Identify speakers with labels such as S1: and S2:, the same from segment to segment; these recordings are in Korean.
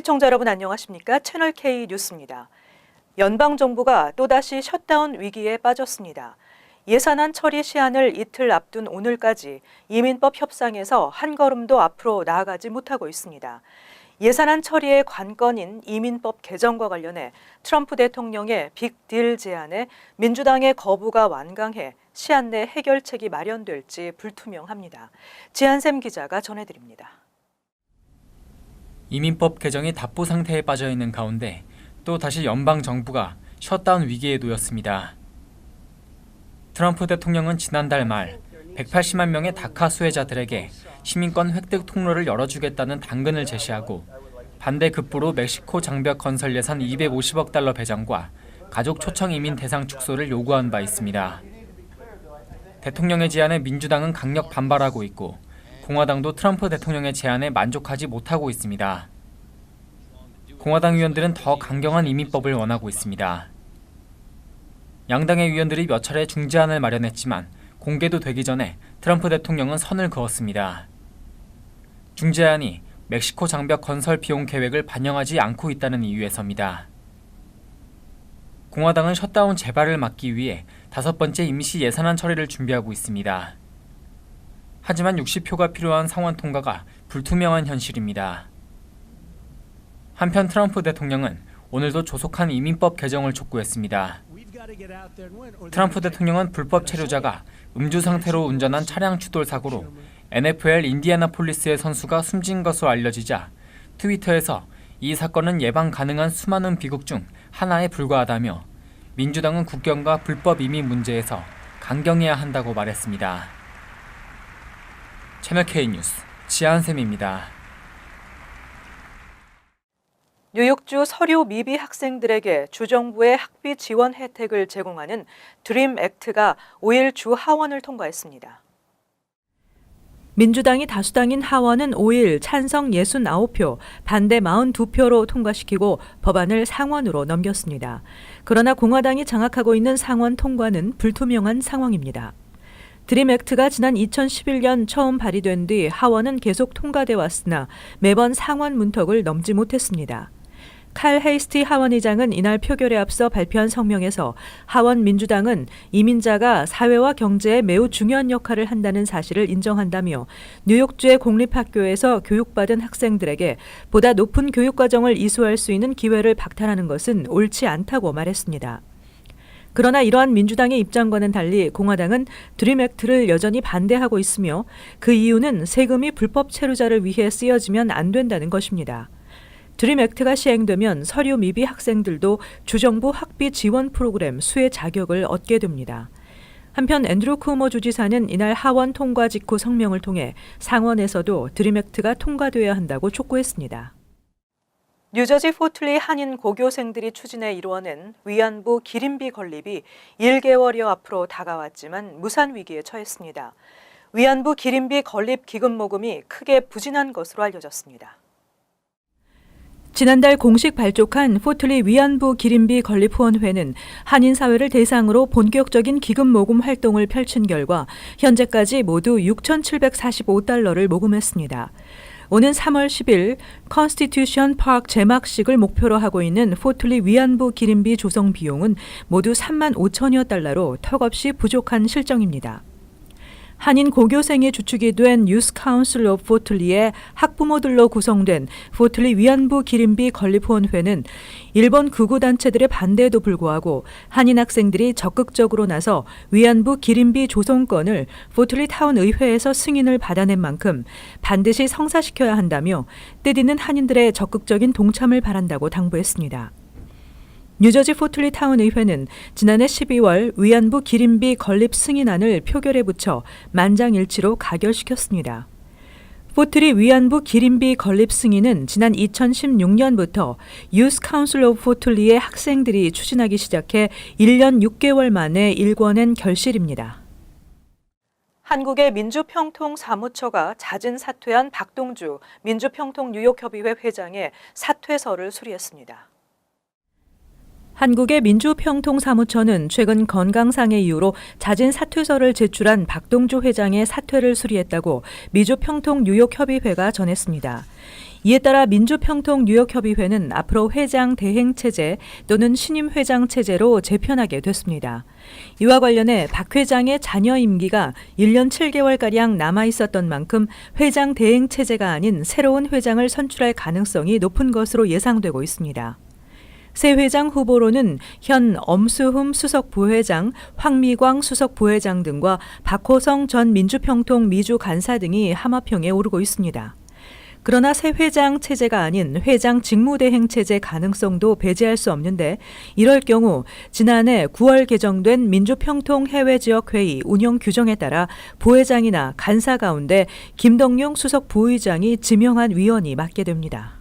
S1: 시청자 여러분 안녕하십니까? 채널 K 뉴스입니다. 연방정부가 또다시 셧다운 위기에 빠졌습니다. 예산안 처리 시한을 이틀 앞둔 오늘까지 이민법 협상에서 한 걸음도 앞으로 나아가지 못하고 있습니다. 예산안 처리의 관건인 이민법 개정과 관련해 트럼프 대통령의 빅딜 제안에 민주당의 거부가 완강해 시한 내 해결책이 마련될지 불투명합니다. 지한샘 기자가 전해드립니다.
S2: 이민법 개정이 답보 상태에 빠져 있는 가운데 또 다시 연방 정부가 셧다운 위기에 놓였습니다. 트럼프 대통령은 지난달 말 180만 명의 다카 수혜자들에게 시민권 획득 통로를 열어주겠다는 당근을 제시하고 반대 급부로 멕시코 장벽 건설 예산 250억 달러 배정과 가족 초청 이민 대상 축소를 요구한 바 있습니다. 대통령의 제안에 민주당은 강력 반발하고 있고 공화당도 트럼프 대통령의 제안에 만족하지 못하고 있습니다. 공화당 의원들은 더 강경한 이민법을 원하고 있습니다. 양당의 의원들이 몇 차례 중재안을 마련했지만 공개도 되기 전에 트럼프 대통령은 선을 그었습니다. 중재안이 멕시코 장벽 건설 비용 계획을 반영하지 않고 있다는 이유에서입니다. 공화당은 셧다운 재발을 막기 위해 5번째 임시 예산안 처리를 준비하고 있습니다. 하지만 60표가 필요한 상원 통과가 불투명한 현실입니다. 한편 트럼프 대통령은 오늘도 조속한 이민법 개정을 촉구했습니다. 트럼프 대통령은 불법 체류자가 음주 상태로 운전한 차량 추돌 사고로 NFL 인디애나폴리스의 선수가 숨진 것으로 알려지자 트위터에서 이 사건은 예방 가능한 수많은 비극 중 하나에 불과하다며 민주당은 국경과 불법 이민 문제에서 강경해야 한다고 말했습니다. 채널 K 뉴스 지한샘입니다.
S1: 뉴욕주 서류 미비 학생들에게 주정부의 학비 지원 혜택을 제공하는 드림 액트가 5일 주 하원을 통과했습니다. 민주당이 다수당인 하원은 5일 찬성 69표, 반대 42표로 통과시키고 법안을 상원으로 넘겼습니다. 그러나 공화당이 장악하고 있는 상원 통과는 불투명한 상황입니다. 드림 액트가 지난 2011년 처음 발의된 뒤 하원은 계속 통과돼 왔으나 매번 상원 문턱을 넘지 못했습니다. 칼 헤이스티 하원의장은 이날 표결에 앞서 발표한 성명에서 하원 민주당은 이민자가 사회와 경제에 매우 중요한 역할을 한다는 사실을 인정한다며 뉴욕주의 공립학교에서 교육받은 학생들에게 보다 높은 교육과정을 이수할 수 있는 기회를 박탈하는 것은 옳지 않다고 말했습니다. 그러나 이러한 민주당의 입장과는 달리 공화당은 드림 액트를 여전히 반대하고 있으며 그 이유는 세금이 불법 체류자를 위해 쓰여지면 안 된다는 것입니다. 드림 액트가 시행되면 서류 미비 학생들도 주정부 학비 지원 프로그램 수혜 자격을 얻게 됩니다. 한편 앤드루 쿠오모 주지사는 이날 하원 통과 직후 성명을 통해 상원에서도 드림 액트가 통과돼야 한다고 촉구했습니다. 뉴저지 포틀리 한인 고교생들이 추진해 이루어낸 위안부 기림비 건립이 1개월여 앞으로 다가왔지만 무산 위기에 처했습니다. 위안부 기림비 건립 기금 모금이 크게 부진한 것으로 알려졌습니다. 지난달 공식 발족한 포틀리 위안부 기림비 건립 후원회는 한인 사회를 대상으로 본격적인 기금 모금 활동을 펼친 결과 현재까지 모두 6,745달러를 모금했습니다. 오는 3월 10일 컨스티튜션 파크 제막식을 목표로 하고 있는 포틀리 위안부 기림비 조성 비용은 모두 3만 5천여 달러로 턱없이 부족한 실정입니다. 한인 고교생의 주축이 된 유스 카운슬 오브 포틀리의 학부모들로 구성된 포틀리 위안부 기림비 건립후원회는 일본 극우단체들의 반대에도 불구하고 한인 학생들이 적극적으로 나서 위안부 기림비 조성권을 포틀리 타운 의회에서 승인을 받아낸 만큼 반드시 성사시켜야 한다며 뜻있는 한인들의 적극적인 동참을 바란다고 당부했습니다. 뉴저지 포틀리 타운 의회는 지난해 12월 위안부 기림비 건립 승인안을 표결에 붙여 만장일치로 가결시켰습니다. 포틀리 위안부 기림비 건립 승인은 지난 2016년부터 유스 카운슬 오브 포틀리의 학생들이 추진하기 시작해 1년 6개월 만에 일궈낸 결실입니다. 한국의 민주평통사무처가 잦은 사퇴한 박동주 민주평통 뉴욕협의회 회장의 사퇴서를 수리했습니다. 한국의 민주평통사무처는 최근 건강상의 이유로 잦은 사퇴서를 제출한 박동주 회장의 사퇴를 수리했다고 민주평통 뉴욕협의회가 전했습니다. 이에 따라 민주평통 뉴욕협의회는 앞으로 회장 대행 체제 또는 신임 회장 체제로 재편하게 됐습니다. 이와 관련해 박 회장의 자녀 임기가 1년 7개월가량 남아 있었던 만큼 회장 대행 체제가 아닌 새로운 회장을 선출할 가능성이 높은 것으로 예상되고 있습니다. 새 회장 후보로는 현 엄수흠 수석 부회장, 황미광 수석 부회장 등과 박호성 전 민주평통 미주 간사 등이 하마평에 오르고 있습니다. 그러나 새 회장 체제가 아닌 회장 직무대행 체제 가능성도 배제할 수 없는데 이럴 경우 지난해 9월 개정된 민주평통 해외지역회의 운영 규정에 따라 부회장이나 간사 가운데 김덕용 수석 부의장이 지명한 위원이 맡게 됩니다.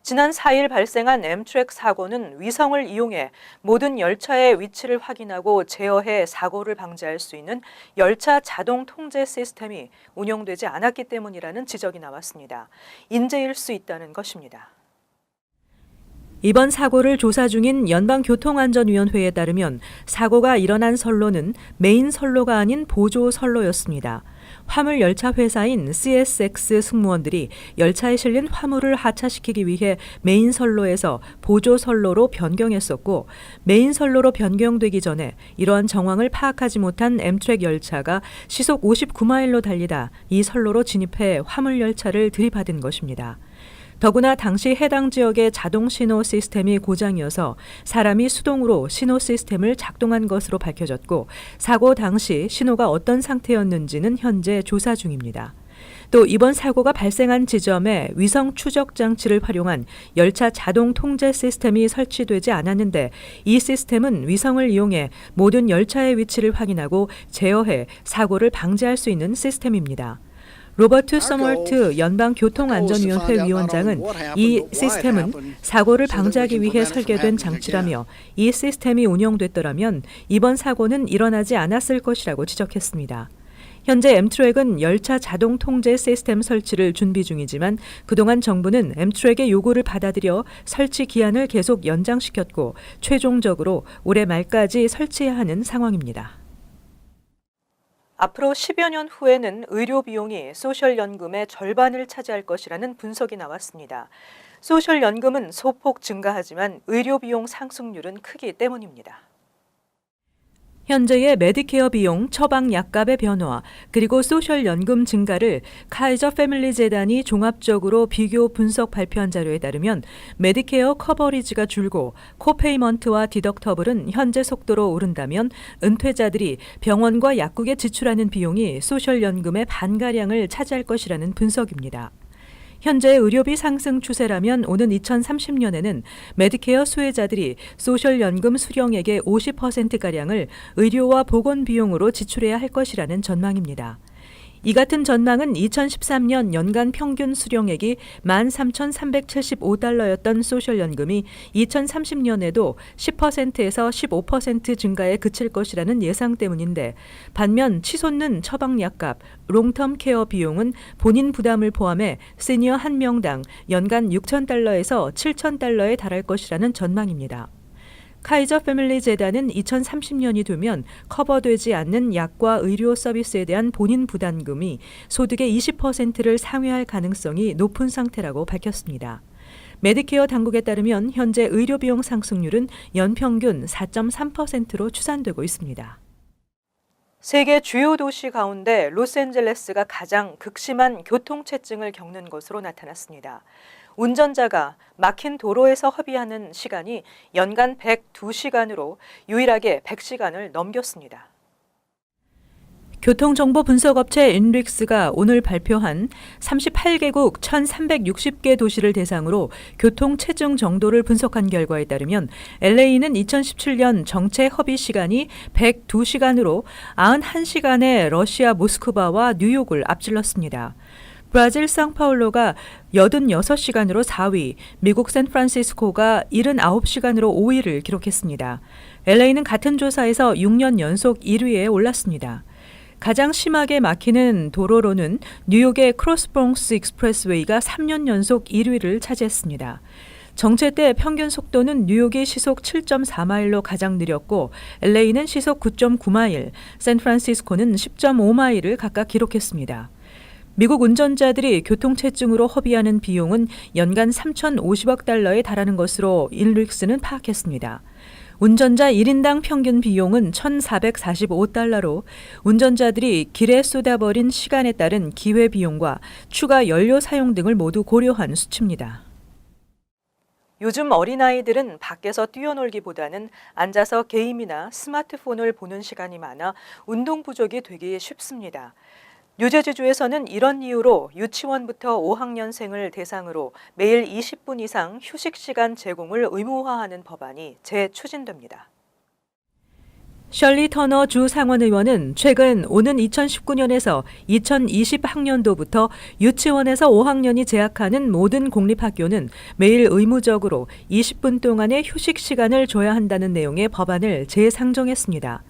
S1: 지난 4일 발생한 엠트랙 사고는 위성을 이용해 모든 열차의 위치를 확인하고 제어해 사고를 방지할 수 있는 열차 자동 통제 시스템이 운영되지 않았기 때문이라는 지적이 나왔습니다. 인재일 수 있다는 것입니다. 이번 사고를 조사 중인 연방교통안전위원회에 따르면 사고가 일어난 선로는 메인 선로가 아닌 보조 선로였습니다. 화물 열차 회사인 CSX 승무원들이 열차에 실린 화물을 하차시키기 위해 메인 선로에서 보조 선로로 변경했었고 메인 선로로 변경되기 전에 이러한 정황을 파악하지 못한 엠트랙 열차가 시속 59마일로 달리다 이 선로로 진입해 화물 열차를 들이받은 것입니다. 더구나 당시 해당 지역의 자동 신호 시스템이 고장이어서 사람이 수동으로 신호 시스템을 작동한 것으로 밝혀졌고 사고 당시 신호가 어떤 상태였는지는 현재 조사 중입니다. 또 이번 사고가 발생한 지점에 위성 추적 장치를 활용한 열차 자동 통제 시스템이 설치되지 않았는데 이 시스템은 위성을 이용해 모든 열차의 위치를 확인하고 제어해 사고를 방지할 수 있는 시스템입니다. 로버트 서멀트 연방교통안전위원회 위원장은 이 시스템은 사고를 방지하기 위해 설계된 장치라며 이 시스템이 운영됐더라면 이번 사고는 일어나지 않았을 것이라고 지적했습니다. 현재 엠트랙은 열차 자동 통제 시스템 설치를 준비 중이지만 그동안 정부는 엠트랙의 요구를 받아들여 설치 기한을 계속 연장시켰고 최종적으로 올해 말까지 설치해야 하는 상황입니다. 앞으로 10여 년 후에는 의료 비용이 소셜연금의 절반을 차지할 것이라는 분석이 나왔습니다. 소셜연금은 소폭 증가하지만 의료 비용 상승률은 크기 때문입니다. 현재의 메디케어 비용, 처방 약값의 변화, 그리고 소셜연금 증가를 카이저 패밀리 재단이 종합적으로 비교 분석 발표한 자료에 따르면 메디케어 커버리지가 줄고 코페이먼트와 디덕터블은 현재 속도로 오른다면 은퇴자들이 병원과 약국에 지출하는 비용이 소셜연금의 반가량을 차지할 것이라는 분석입니다. 현재 의료비 상승 추세라면 오는 2030년에는 메디케어 수혜자들이 소셜연금 수령액의 50%가량을 의료와 보건 비용으로 지출해야 할 것이라는 전망입니다. 이 같은 전망은 2013년 연간 평균 수령액이 13,375달러였던 소셜연금이 2030년에도 10%에서 15% 증가에 그칠 것이라는 예상 때문인데 반면 치솟는 처방약값, 롱텀 케어 비용은 본인 부담을 포함해 시니어 1명당 연간 6,000달러에서 7,000달러에 달할 것이라는 전망입니다. 카이저 패밀리 재단은 2030년이 되면 커버되지 않는 약과 의료 서비스에 대한 본인 부담금이 소득의 20%를 상회할 가능성이 높은 상태라고 밝혔습니다. 메디케어 당국에 따르면 현재 의료 비용 상승률은 연평균 4.3%로 추산되고 있습니다. 세계 주요 도시 가운데 로스앤젤레스가 가장 극심한 교통체증을 겪는 것으로 나타났습니다. 운전자가 막힌 도로에서 허비하는 시간이 연간 102시간으로 유일하게 100시간을 넘겼습니다. 교통정보 분석업체 인릭스가 오늘 발표한 38개국 1,360개 도시를 대상으로 교통체증 정도를 분석한 결과에 따르면 LA는 2017년 정체 허비 시간이 102시간으로 91시간의 러시아 모스크바와 뉴욕을 앞질렀습니다. 브라질 상파울로가 86시간으로 4위, 미국 샌프란시스코가 79시간으로 5위를 기록했습니다. LA는 같은 조사에서 6년 연속 1위에 올랐습니다. 가장 심하게 막히는 도로로는 뉴욕의 크로스브롱스 익스프레스웨이가 3년 연속 1위를 차지했습니다. 정체 때 평균 속도는 뉴욕이 시속 7.4마일로 가장 느렸고 LA는 시속 9.9마일, 샌프란시스코는 10.5마일을 각각 기록했습니다. 미국 운전자들이 교통체증으로 허비하는 비용은 연간 3,050억 달러에 달하는 것으로 인릭스는 파악했습니다. 운전자 1인당 평균 비용은 1,445달러로 운전자들이 길에 쏟아버린 시간에 따른 기회비용과 추가 연료 사용 등을 모두 고려한 수치입니다. 요즘 어린아이들은 밖에서 뛰어놀기보다는 앉아서 게임이나 스마트폰을 보는 시간이 많아 운동 부족이 되기 쉽습니다. 뉴저지주에서는 이런 이유로 유치원부터 5학년생을 대상으로 매일 20분 이상 휴식 시간 제공을 의무화하는 법안이 재추진됩니다. 셜리 터너 주 상원의원은 최근 오는 2019년에서 2020학년도부터 유치원에서 5학년이 재학하는 모든 공립학교는 매일 의무적으로 20분 동안의 휴식 시간을 줘야 한다는 내용의 법안을 재상정했습니다.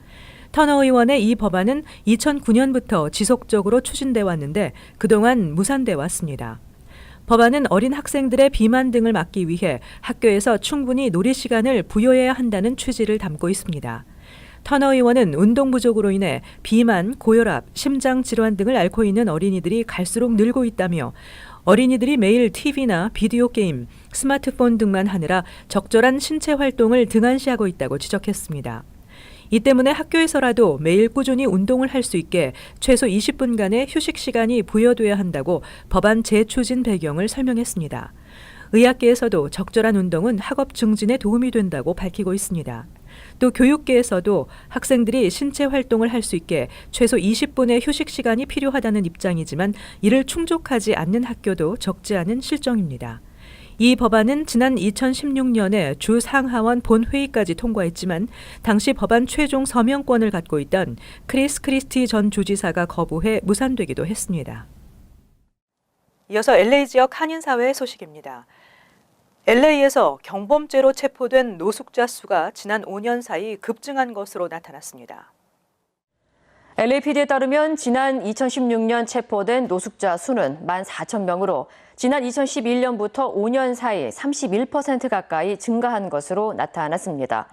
S1: 터너 의원의 이 법안은 2009년부터 지속적으로 추진돼 왔는데 그동안 무산돼 왔습니다. 법안은 어린 학생들의 비만 등을 막기 위해 학교에서 충분히 놀이 시간을 부여해야 한다는 취지를 담고 있습니다. 터너 의원은 운동 부족으로 인해 비만, 고혈압, 심장 질환 등을 앓고 있는 어린이들이 갈수록 늘고 있다며 어린이들이 매일 TV나 비디오 게임, 스마트폰 등만 하느라 적절한 신체 활동을 등한시하고 있다고 지적했습니다. 이 때문에 학교에서라도 매일 꾸준히 운동을 할 수 있게 최소 20분간의 휴식 시간이 부여돼야 한다고 법안 재추진 배경을 설명했습니다. 의학계에서도 적절한 운동은 학업 증진에 도움이 된다고 밝히고 있습니다. 또 교육계에서도 학생들이 신체 활동을 할 수 있게 최소 20분의 휴식 시간이 필요하다는 입장이지만 이를 충족하지 않는 학교도 적지 않은 실정입니다. 이 법안은 지난 2016년에 주 상하원 본회의까지 통과했지만 당시 법안 최종 서명권을 갖고 있던 크리스 크리스티 전 주지사가 거부해 무산되기도 했습니다. 이어서 LA 지역 한인사회 소식입니다. LA에서 경범죄로 체포된 노숙자 수가 지난 5년 사이 급증한 것으로 나타났습니다.
S3: LAPD에 따르면 지난 2016년 체포된 노숙자 수는 14,000명으로 지난 2011년부터 5년 사이 31% 가까이 증가한 것으로 나타났습니다.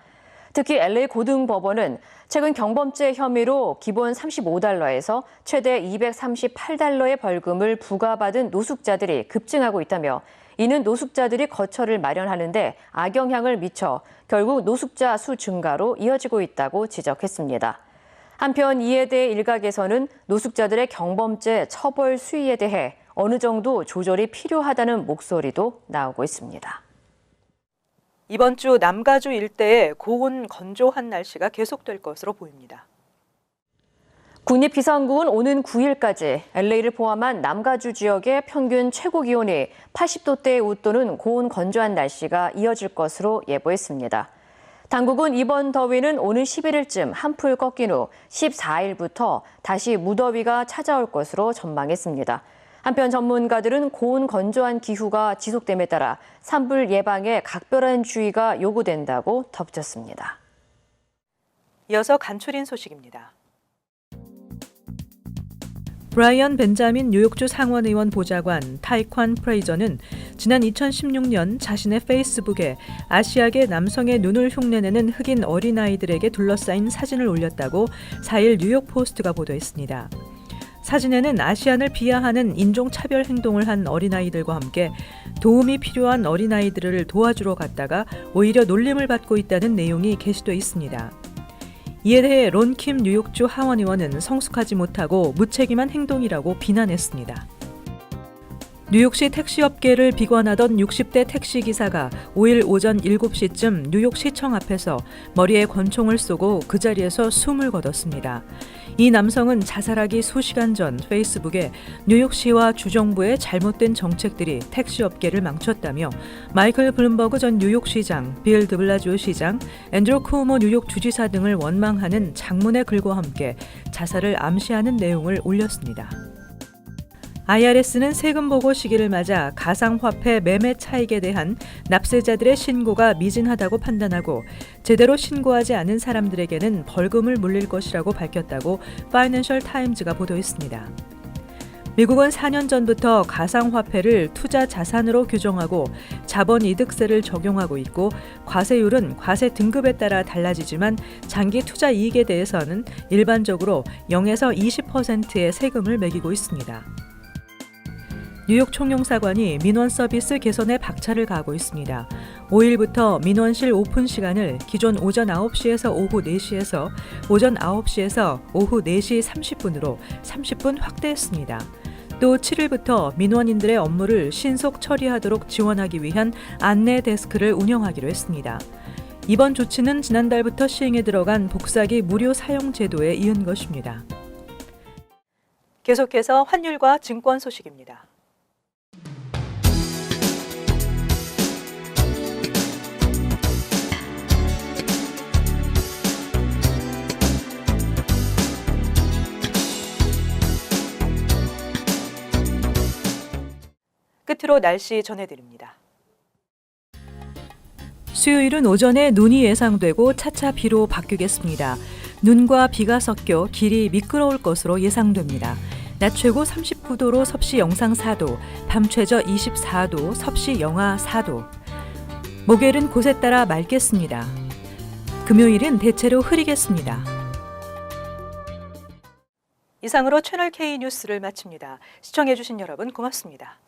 S3: 특히 LA 고등법원은 최근 경범죄 혐의로 기본 $35에서 최대 $238의 벌금을 부과받은 노숙자들이 급증하고 있다며 이는 노숙자들이 거처를 마련하는 데 악영향을 미쳐 결국 노숙자 수 증가로 이어지고 있다고 지적했습니다. 한편 이에 대해 일각에서는 노숙자들의 경범죄 처벌 수위에 대해 어느 정도 조절이 필요하다는 목소리도 나오고 있습니다.
S1: 이번 주 남가주 일대에 고온 건조한 날씨가 계속될 것으로 보입니다.
S3: 국립기상국은 오는 9일까지 LA를 포함한 남가주 지역의 평균 최고 기온이 80도대에 웃도는 고온 건조한 날씨가 이어질 것으로 예보했습니다. 당국은 이번 더위는 오는 11일쯤 한풀 꺾인 후 14일부터 다시 무더위가 찾아올 것으로 전망했습니다. 한편 전문가들은 고온 건조한 기후가 지속됨에 따라 산불 예방에 각별한 주의가 요구된다고 덧붙였습니다.
S1: 이어서 간추린 소식입니다. 브라이언 벤자민 뉴욕주 상원의원 보좌관 타이관 프레이저는 지난 2016년 자신의 페이스북에 아시아계 남성의 눈을 흉내내는 흑인 어린아이들에게 둘러싸인 사진을 올렸다고 4일 뉴욕포스트가 보도했습니다. 사진에는 아시안을 비하하는 인종차별 행동을 한 어린아이들과 함께 도움이 필요한 어린아이들을 도와주러 갔다가 오히려 놀림을 받고 있다는 내용이 게시돼 있습니다. 이에 대해 론킴 뉴욕주 하원의원은 성숙하지 못하고 무책임한 행동이라고 비난했습니다. 뉴욕시 택시업계를 비관하던 60대 택시기사가 5일 오전 7시쯤 뉴욕시청 앞에서 머리에 권총을 쏘고 그 자리에서 숨을 거뒀습니다. 이 남성은 자살하기 수시간 전 페이스북에 뉴욕시와 주정부의 잘못된 정책들이 택시업계를 망쳤다며 마이클 블룸버그 전 뉴욕시장, 빌 드블라지오 시장, 앤드루 쿠오모 뉴욕 주지사 등을 원망하는 장문의 글과 함께 자살을 암시하는 내용을 올렸습니다. IRS는 세금 보고 시기를 맞아 가상화폐 매매 차익에 대한 납세자들의 신고가 미진하다고 판단하고 제대로 신고하지 않은 사람들에게는 벌금을 물릴 것이라고 밝혔다고 파이낸셜 타임즈가 보도했습니다. 미국은 4년 전부터 가상화폐를 투자 자산으로 규정하고 자본이득세를 적용하고 있고 과세율은 과세 등급에 따라 달라지지만 장기 투자 이익에 대해서는 일반적으로 0에서 20%의 세금을 매기고 있습니다. 뉴욕 총영사관이 민원 서비스 개선에 박차를 가하고 있습니다. 5일부터 민원실 오픈 시간을 기존 오전 9시에서 오후 4시에서 오전 9시에서 오후 4시 30분으로 30분 확대했습니다. 또 7일부터 민원인들의 업무를 신속 처리하도록 지원하기 위한 안내 데스크를 운영하기로 했습니다. 이번 조치는 지난달부터 시행에 들어간 복사기 무료 사용 제도에 이은 것입니다. 계속해서 환율과 증권 소식입니다. 끝으로 날씨 전해드립니다. 수요일은 오전에 눈이 예상되고 차차 비로 바뀌겠습니다. 눈과 비가 섞여 길이 미끄러울 것으로 예상됩니다. 낮 최고 39도로 섭씨 영상 4도, 밤 최저 24도, 섭씨 영하 4도. 목요일은 곳에 따라 맑겠습니다. 금요일은 대체로 흐리겠습니다. 이상으로 채널K 뉴스를 마칩니다. 시청해주신 여러분 고맙습니다.